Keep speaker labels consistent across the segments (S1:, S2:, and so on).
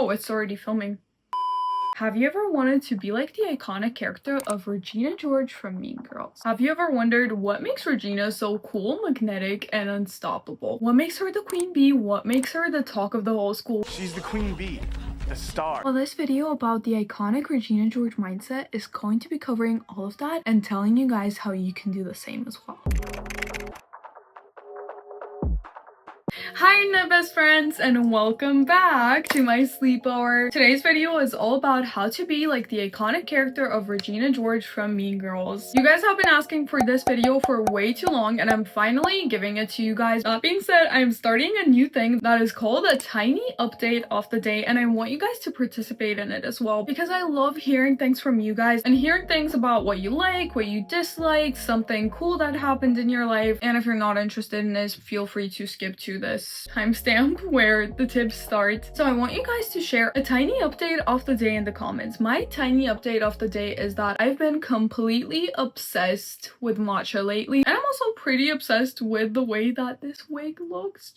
S1: Oh, it's already filming. Have you ever wanted to be like the iconic character of Regina George from Mean Girls? Have you ever wondered what makes Regina so cool, magnetic, and unstoppable? What makes her the queen bee? What makes her the talk of the whole school?
S2: She's the queen bee, the star.
S1: Well, this video about the iconic Regina George mindset is going to be covering all of that and telling you guys how you can do the same as well. Hi my best friends and welcome back to my sleepover. Today's video is all about how to be like the iconic character of Regina George from Mean Girls. You guys have been asking for this video for way too long and I'm finally giving it to you guys. That being said, I'm starting a new thing that is called a tiny update of the day and I want you guys to participate in it as well because I love hearing things from you guys and hearing things about what you like, what you dislike, something cool that happened in your life. And if you're not interested in this, feel free to skip to this timestamp where the tips start. So I want you guys to share a tiny update of the day in the comments. My tiny update of the day is that I've been completely obsessed with matcha lately, and I'm also pretty obsessed with the way that this wig looks.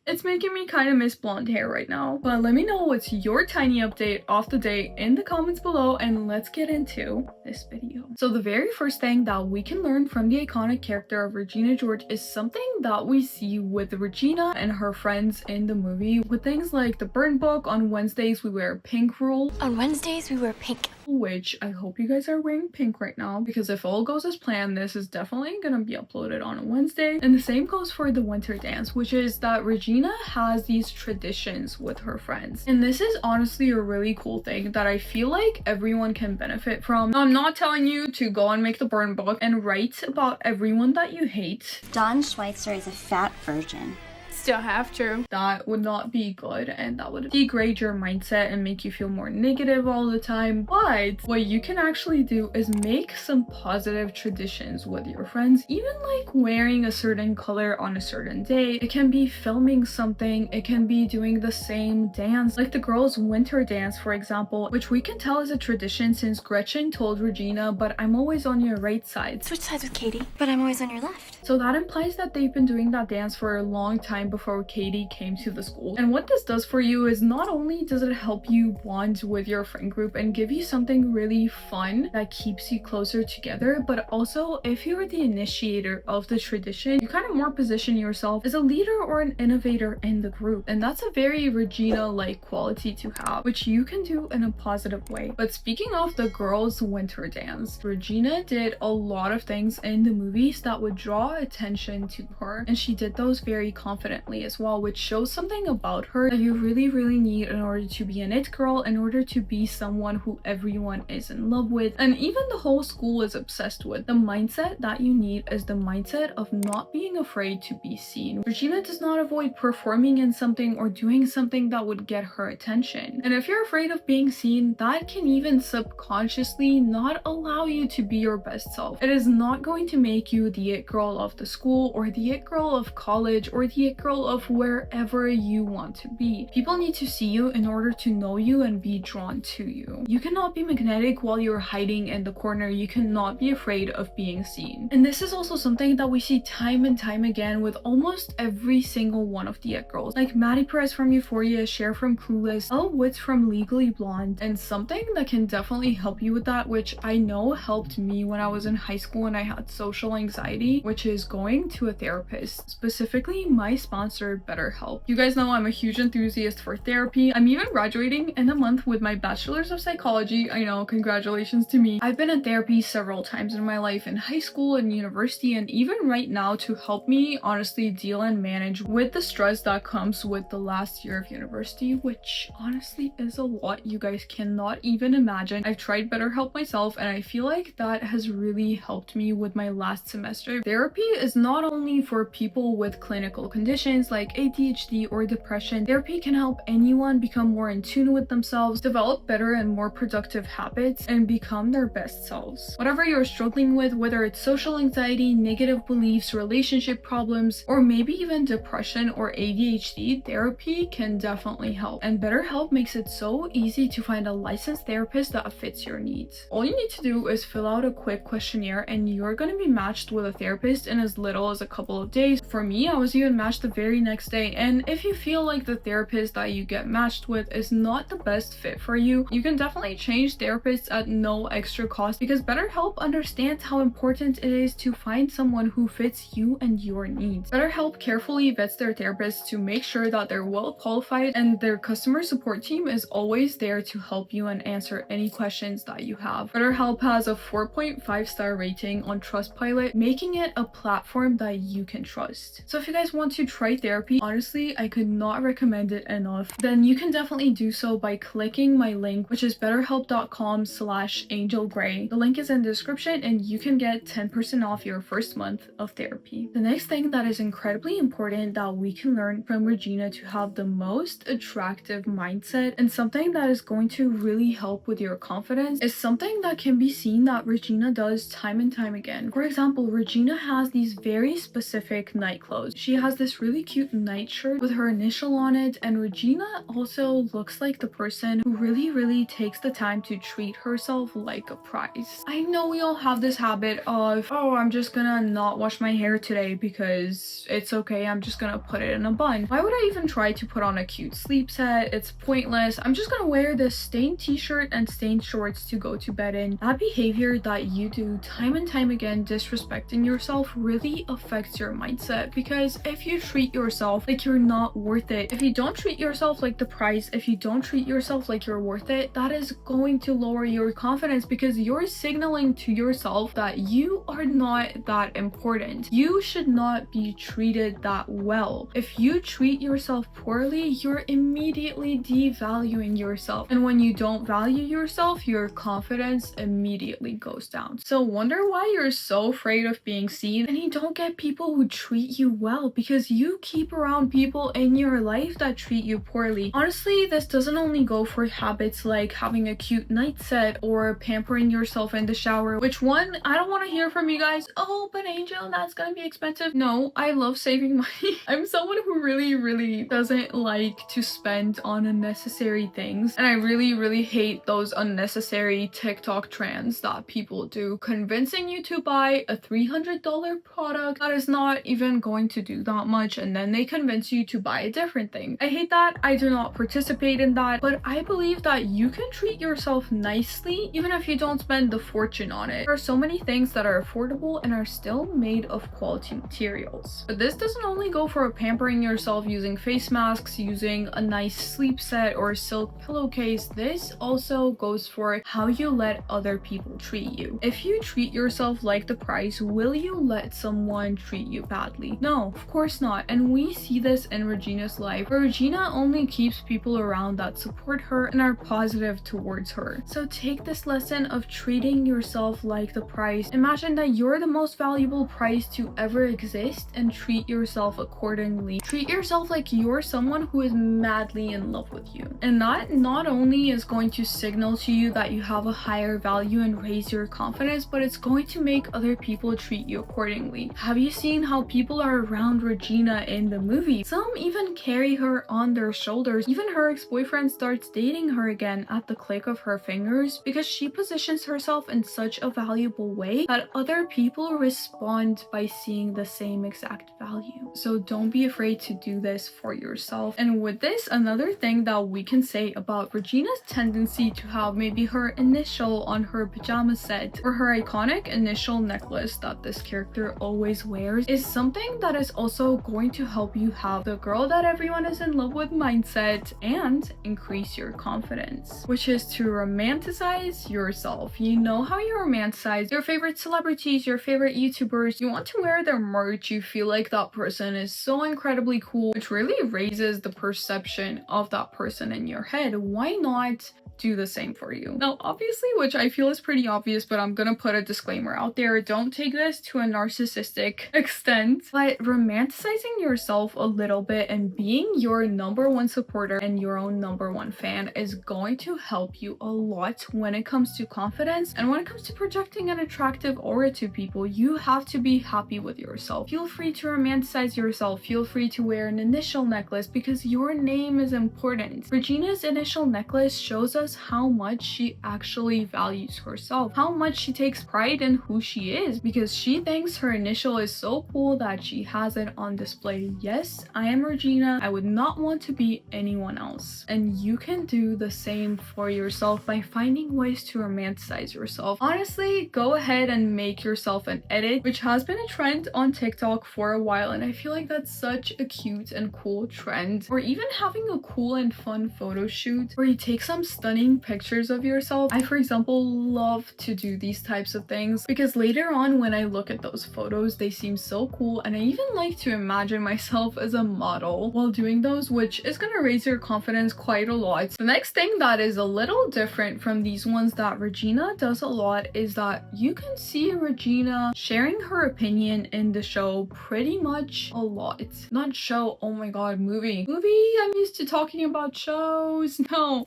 S1: It's making me kind of miss blonde hair right now. But let me know what's your tiny update of the day in the comments below and let's get into this video. So the very first thing that we can learn from the iconic character of Regina George is something that we see with Regina and her friends in the movie with things like the burn book, on Wednesdays we wear pink rule.
S3: On Wednesdays we wear pink.
S1: Which I hope you guys are wearing pink right now because if all goes as planned, this is definitely gonna be uploaded on a Wednesday. And the same goes for the winter dance, which is that Regina has these traditions with her friends. And this is honestly a really cool thing that I feel like everyone can benefit from. Now, I'm not telling you to go and make the burn book and write about everyone that you hate.
S4: Don Schweitzer is a fat virgin.
S3: Still half true.
S1: That would not be good and that would degrade your mindset and make you feel more negative all the time. But what you can actually do is make some positive traditions with your friends, even like wearing a certain color on a certain day. It can be filming something, it can be doing the same dance, like the girls' winter dance, for example, which we can tell is a tradition since Gretchen told Regina, but I'm always on your right side.
S3: Switch sides with Katie.
S4: But I'm always on your left.
S1: So that implies that they've been doing that dance for a long time before Katie came to the school. And what this does for you is not only does it help you bond with your friend group and give you something really fun that keeps you closer together, but also if you're the initiator of the tradition, you kind of more position yourself as a leader or an innovator in the group. And that's a very Regina-like quality to have, which you can do in a positive way. But speaking of the girls' winter dance, Regina did a lot of things in the movies that would draw attention to her, and she did those very confidently as well, which shows something about her that you really need in order to be an it girl, in order to be someone who everyone is in love with and even the whole school is obsessed with. The mindset that you need is the mindset of not being afraid to be seen. Regina does not avoid performing in something or doing something that would get her attention, and if you're afraid of being seen, that can even subconsciously not allow you to be your best self. It is not going to make you the it girl of the school or the it girl of college or the it girl of wherever you want to be. People need to see you in order to know you and be drawn to you. You cannot be magnetic while you're hiding in the corner. You cannot be afraid of being seen. And this is also something that we see time and time again with almost every single one of the it girls, like Maddie Perez from Euphoria, Cher from Clueless, Elle Woods from Legally Blonde. And something that can definitely help you with that, which I know helped me when I was in high school and I had social anxiety, which is going to a therapist, specifically my sponsor BetterHelp. You guys know I'm a huge enthusiast for therapy. I'm even graduating in a month with my bachelor's of psychology. I know, congratulations to me. I've been in therapy several times in my life, in high school and university, and even right now, to help me honestly deal and manage with the stress that comes with the last year of university, which honestly is a lot. You guys cannot even imagine. I've tried BetterHelp myself and I feel like that has really helped me with my last semester. Therapy is not only for people with clinical conditions like ADHD or depression. Therapy can help anyone become more in tune with themselves, develop better and more productive habits, and become their best selves. Whatever you're struggling with, whether it's social anxiety, negative beliefs, relationship problems, or maybe even depression or ADHD, therapy can definitely help. And BetterHelp makes it so easy to find a licensed therapist that fits your needs. All you need to do is fill out a quick questionnaire and you're going to be matched with a therapist in as little as a couple of days. For me, I was even matched the very next day. And if you feel like the therapist that you get matched with is not the best fit for you, you can definitely change therapists at no extra cost, because BetterHelp understands how important it is to find someone who fits you and your needs. BetterHelp carefully vets their therapists to make sure that they're well qualified, and their customer support team is always there to help you and answer any questions that you have. BetterHelp has a 4.5-star rating on Trustpilot, making it a platform that you can trust. So if you guys want to try therapy, honestly, I could not recommend it enough. Then you can definitely do so by clicking my link, which is betterhelp.com/angelgray. The link is in the description and you can get 10% off your first month of therapy. The next thing that is incredibly important that we can learn from Regina to have the most attractive mindset, and something that is going to really help with your confidence, is something that can be seen that Regina does time and time again. For example, Regina has these very specific night clothes. She has this really cute nightshirt with her initial on it, and Regina also looks like the person who really takes the time to treat herself like a prize. I know we all have this habit of, oh, I'm just gonna not wash my hair today because it's okay, I'm just gonna put it in a bun. Why would I even try to put on a cute sleep set? It's pointless. I'm just gonna wear this stained t-shirt and stained shorts to go to bed in. That behavior that you do time and time again, disrespecting yourself, really affects your mindset, because if you treat yourself like you're not worth it, if you don't treat yourself like the prize, if you don't treat yourself like you're worth it, that is going to lower your confidence, because you're signaling to yourself that you are not that important. You should not be treated that well. If you treat yourself poorly, you're immediately devaluing yourself, and when you don't value yourself, your confidence immediately goes down. So wonder why you're so afraid of being seen and you don't get people who treat you well, because you keep around people in your life that treat you poorly. Honestly, this doesn't only go for habits like having a cute night set or pampering yourself in the shower, which one, I don't want to hear from you guys, oh, but Angel, that's gonna be expensive. No, I love saving money. I'm someone who really doesn't like to spend on unnecessary things, and I really hate those unnecessary TikTok trends that people do, convincing you to buy a $300 product that is not even going to do that much, and then they convince you to buy a different thing. I hate that. I do not participate in that, but I believe that you can treat yourself nicely even if you don't spend the fortune on it. There are so many things that are affordable and are still made of quality materials. But this doesn't only go for pampering yourself using face masks, using a nice sleep set or a silk pillowcase. This also goes for how you let other people treat you. If you treat yourself like the prize, will you let someone treat you badly? No, of course not. And we see this in Regina's life, where Regina only keeps people around that support her and are positive towards her. So take this lesson of treating yourself like the prize. Imagine that you're the most valuable prize to ever exist, and treat yourself accordingly. Treat yourself like you're someone who is madly in love with you. And that not only is going to signal to you that you have a higher value and raise your confidence, but it's going to make other people treat you accordingly. Have you seen how people are around Regina in the movie? Some even carry her on their shoulders. Even her ex-boyfriend starts dating her again at the click of her fingers, because she positions herself in such a valuable way that other people respond by seeing the same exact value. So don't be afraid to do this for yourself. And with this, another thing that we can say about Regina's tendency to have maybe her initial on her pajama set, or her iconic initial necklace that this character always wears, is something that is also going to help you have the girl that everyone is in love with mindset and increase your confidence, which is to romanticize yourself. You know how you romanticize your favorite celebrities, your favorite YouTubers. You want to wear their merch. You feel like that person is so incredibly cool, which really raises the perception of that person in your head. Why not do the same for you? Now, obviously, which I feel is pretty obvious, but I'm gonna put a disclaimer out there, don't take this to a narcissistic extent, but romanticizing yourself a little bit and being your #1 supporter and your own #1 fan is going to help you a lot when it comes to confidence, and when it comes to projecting an attractive aura to people. You have to be happy with yourself. Feel free to romanticize yourself. Feel free to wear an initial necklace, because your name is important. Regina's initial necklace shows us us how much she actually values herself, how much she takes pride in who she is, because she thinks her initial is so cool that she has it on display. Yes, I am Regina. I would not want to be anyone else. And you can do the same for yourself by finding ways to romanticize yourself. Honestly, go ahead and make yourself an edit, which has been a trend on TikTok for a while, and I feel like that's such a cute and cool trend. Or even having a cool and fun photo shoot where you take some stunning pictures of yourself. I, for example, love to do these types of things because later on when I look at those photos, they seem so cool, and I even like to imagine myself as a model while doing those, which is gonna raise your confidence quite a lot. The next thing that is a little different from these ones that Regina does a lot is that you can see Regina sharing her opinion in the show pretty much a lot. Not show, oh my god, movie. I'm used to talking about shows. No.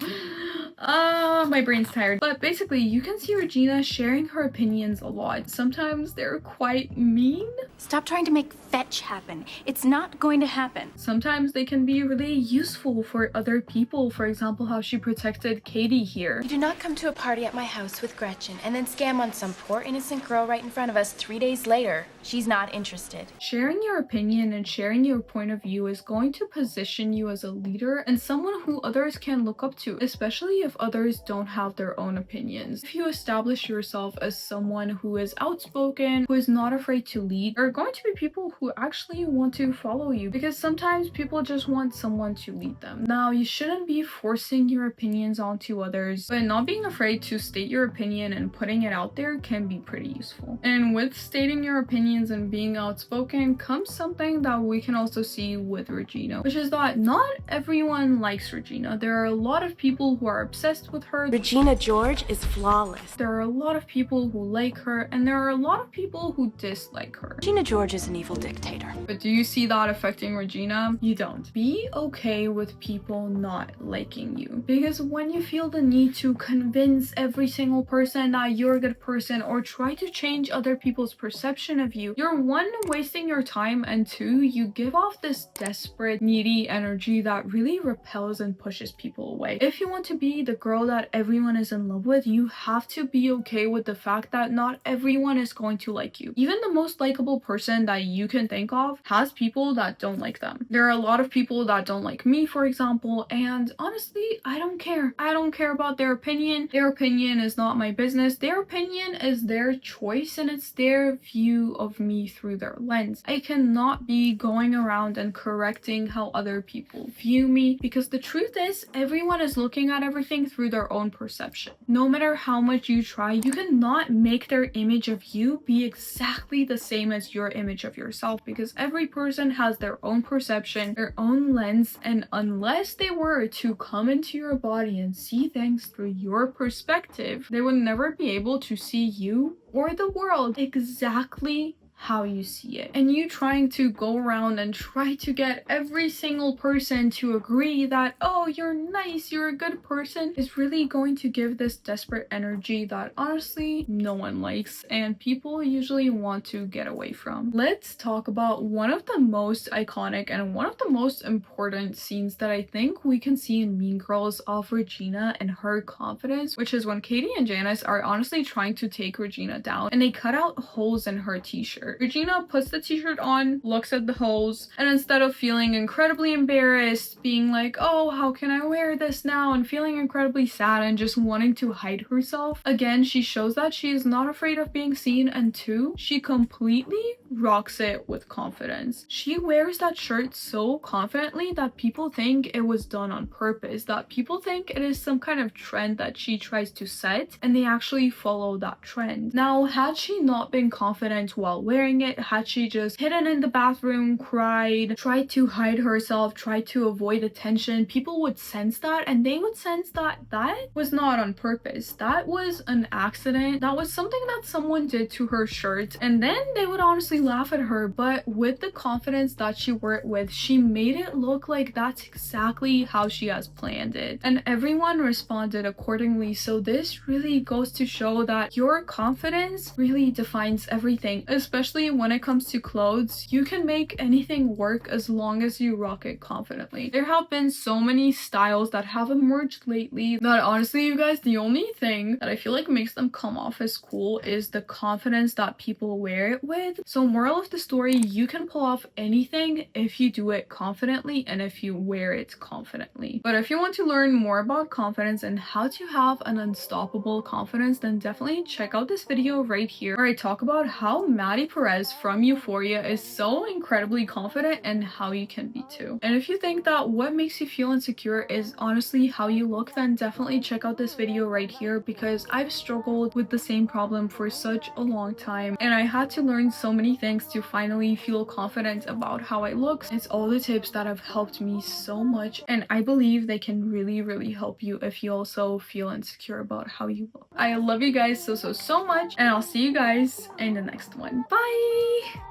S1: My brain's tired. But basically, you can see Regina sharing her opinions a lot. Sometimes they're quite mean.
S3: Stop trying to make fetch happen. It's not going to happen.
S1: Sometimes they can be really useful for other people. For example, how she protected Katie here.
S3: You do not come to a party at my house with Gretchen and then scam on some poor innocent girl right in front of us 3 days later. She's not interested.
S1: Sharing your opinion and sharing your point of view is going to position you as a leader and someone who others can look up to, especially if others don't have their own opinions. If you establish yourself as someone who is outspoken, who is not afraid to lead, there are going to be people who actually want to follow you, because sometimes people just want someone to lead them. Now, you shouldn't be forcing your opinions onto others, but not being afraid to state your opinion and putting it out there can be pretty useful. And with stating your opinions and being outspoken comes something that we can also see with Regina, which is that not everyone likes Regina. There are a lot of people who are obsessed with her.
S3: Regina George is flawless.
S1: There are a lot of people who like her, and there are a lot of people who dislike her.
S3: Regina George is an evil dictator.
S1: But do you see that affecting Regina? You don't. Be okay with people not liking you, because when you feel the need to convince every single person that you're a good person or try to change other people's perception of you, you're one, wasting your time, and two, you give off this desperate, needy energy that really repels and pushes people away. If you want to be the girl that everyone is in love with, you have to be okay with the fact that not everyone is going to like you. Even the most likable person that you can think of has people that don't like them. There are a lot of people that don't like me, for example, and honestly, I don't care. I don't care about their opinion. Their opinion is not my business. Their opinion is their choice, and it's their view of me through their lens. I cannot be going around and correcting how other people view me, because the truth is, everyone is looking at everything through their own perception. No matter how much you try, you cannot make their image of you be exactly the same as your image of yourself, because every person has their own perception, their own lens, and unless they were to come into your body and see things through your perspective, they would never be able to see you or the world exactly how you see it. And you trying to go around and try to get every single person to agree that, oh, you're nice, you're a good person, is really going to give this desperate energy that honestly no one likes and people usually want to get away from. Let's talk about one of the most iconic and one of the most important scenes that I think we can see in Mean Girls of Regina and her confidence, which is when Katie and Janice are honestly trying to take Regina down and they cut out holes in her t-shirt. Regina puts the t-shirt on, looks at the holes, and instead of feeling incredibly embarrassed, being like, oh, how can I wear this now, and feeling incredibly sad and just wanting to hide herself, again, she shows that she is not afraid of being seen, and two, she completely rocks it with confidence. She wears that shirt so confidently that people think it was done on purpose, that people think it is some kind of trend that she tries to set, and they actually follow that trend. Now, had she not been confident while wearing it, had she just hidden in the bathroom, cried, tried to hide herself, tried to avoid attention, people would sense that, and they would sense that that was not on purpose. That was an accident. That was something that someone did to her shirt, and then they would honestly laugh at her. But with the confidence that she wore it with, she made it look like that's exactly how she has planned it, and everyone responded accordingly. So this really goes to show that your confidence really defines everything, especially especially when it comes to clothes, you can make anything work as long as you rock it confidently. There have been so many styles that have emerged lately that honestly, you guys, the only thing that I feel like makes them come off as cool is the confidence that people wear it with. So moral of the story, you can pull off anything if you do it confidently and if you wear it confidently. But if you want to learn more about confidence and how to have an unstoppable confidence, then definitely check out this video right here where I talk about how Maddie Perez from Euphoria is so incredibly confident and how you can be too. And if you think that what makes you feel insecure is honestly how you look, then definitely check out this video right here, because I've struggled with the same problem for such a long time and I had to learn so many things to finally feel confident about how I look. It's all the tips that have helped me so much, and I believe they can really help you if you also feel insecure about how you look. I love you guys so much, and I'll see you guys in the next one. Bye!